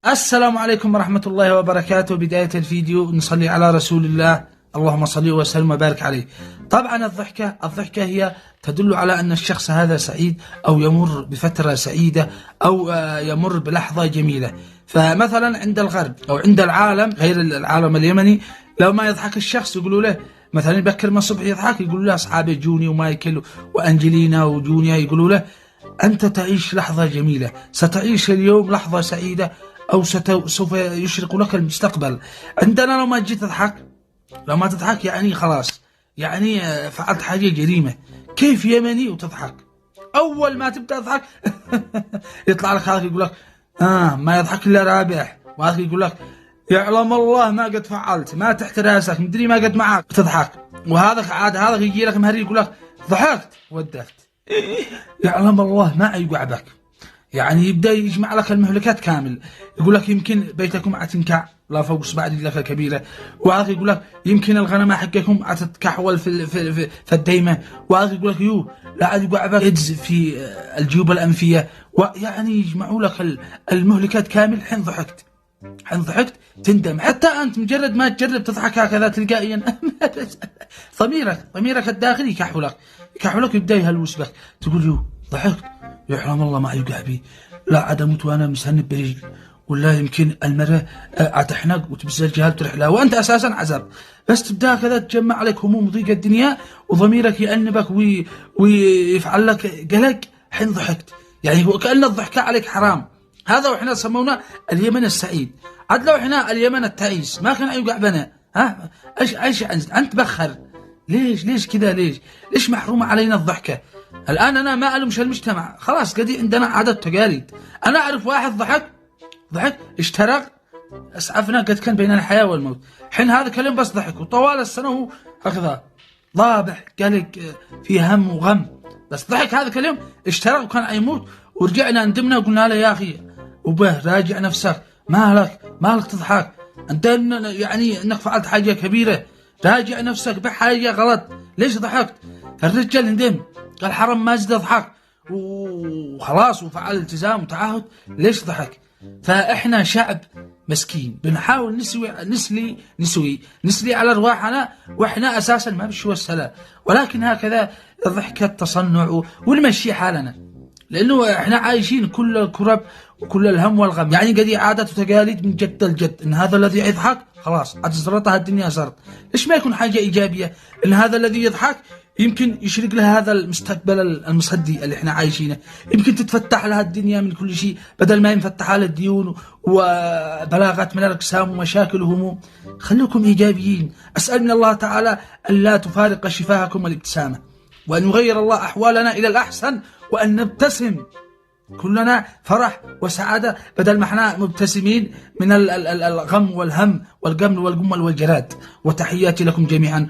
السلام عليكم ورحمة الله وبركاته. بداية الفيديو نصلي على رسول الله، اللهم صل وسلم وبارك عليه. طبعا الضحكة هي تدل على أن الشخص هذا سعيد أو يمر بفترة سعيدة أو يمر بلحظة جميلة. فمثلا عند الغرب أو عند العالم غير العالم اليمني، لو ما يضحك الشخص يقولوا له مثلا يبكر من الصبح يضحك، يقولوا له أصحابه جوني ومايكل وأنجلينا وجونيا يقولوا له أنت تعيش لحظة جميلة، ستعيش اليوم لحظة سعيدة أو سوف يشرق لك المستقبل. عندنا لو ما جيت تضحك، لو ما تضحك يعني خلاص، يعني فعلت حاجة جريمة. كيف يمني وتضحك؟ أول ما تبدأ تضحك يطلع لك هذا يقول لك ما يضحك إلا رابح، وهذا يقول لك يعلم الله ما قد فعلت، ما تحت راسك مدري ما قد معك، تضحك. وهذا عاد هذا يجي لك مهري يقول لك ضحكت ودفت، يعلم الله ما يوقع بك. يعني يبدأ يجمع لك المهلكات كامل، يقول لك يمكن بيتكم عتنكع لا فوق صباع رجلك الكبيرة، وهذا يقول لك يمكن الغنم حقكم عتتكحول في الديمة، وهذا يقول لك لا عاد يوقع بك إدز في الجيوب الأنفية، ويعني يجمعوا لك المهلكات كامل. حين ضحكت تندم، حتى أنت مجرد ما تجرب تضحك هكذا تلقائيا ضميرك الداخلي يكحولك يبدأ يهلوس بك، تقول ضحكت يحرم الله ما يوقع بي، لا عاد اموت وانا مسهنب برجلي، ولا يمكن المرة عتحنق وتبز الجهال تروح لها وانت اساسا عذاب. بس تبدا كذا تجمع عليك هموم ضيق الدنيا وضميرك يأنبك ويفعل لك قلق. حين ضحكت يعني هو كأن الضحكة عليك حرام. هذا وإحنا سمونا اليمن السعيد. عاد لو إحنا اليمن التعيس ما كان يوقع بنا. ايش انت بخر؟ ليش كذا؟ ليش محرومة علينا الضحكة؟ الآن أنا ما ألومش المجتمع، خلاص قدي عندنا عادات تقاليد. أنا أعرف واحد ضحك اشترق، أسعفنا قد كان بين الحياة والموت. حين هذا كلام بس ضحك، وطوال السنة هو هكذا ضابح قلق في هم وغم، بس ضحك هذا كلام اشترق وكان يموت. ورجعنا ندمنا وقلنا له يا أخي وبه راجع نفسك، مالك تضحك أنت، يعني أنك فعلت حاجة كبيرة، راجع نفسك بحاجة غلط، ليش ضحكت؟ الرجال ندم قال حرام ما زد اضحك وخلاص وفعل التزام وتعهد، ليش ضحك؟ فاحنا شعب مسكين بنحاول نسوي على ارواحنا، واحنا اساسا ما بشوى السلام، ولكن هكذا ضحكة تصنع والمشي حالنا، لانه احنا عايشين كل الكرب وكل الهم والغم. يعني قد عادات وتقاليد من جد الجد، ان هذا الذي يضحك خلاص عاد زرطها الدنيا زرط. ليش ما يكون حاجة ايجابية؟ ان هذا الذي يضحك يمكن يشرق لها هذا المستقبل المصدي اللي احنا عايشينه، يمكن تتفتح لها الدنيا من كل شيء بدل ما ينفتح لها الديون وبلاغات من الاقسام ومشاكل وهموم. خليكم ايجابيين. اسال من الله تعالى ان لا تفارق شفاهكم الابتسامه، وان يغير الله احوالنا الى الاحسن، وان نبتسم كلنا فرح وسعاده بدل ما احنا مبتسمين من الغم والهم والجمل والجمل والجراد. وتحياتي لكم جميعا.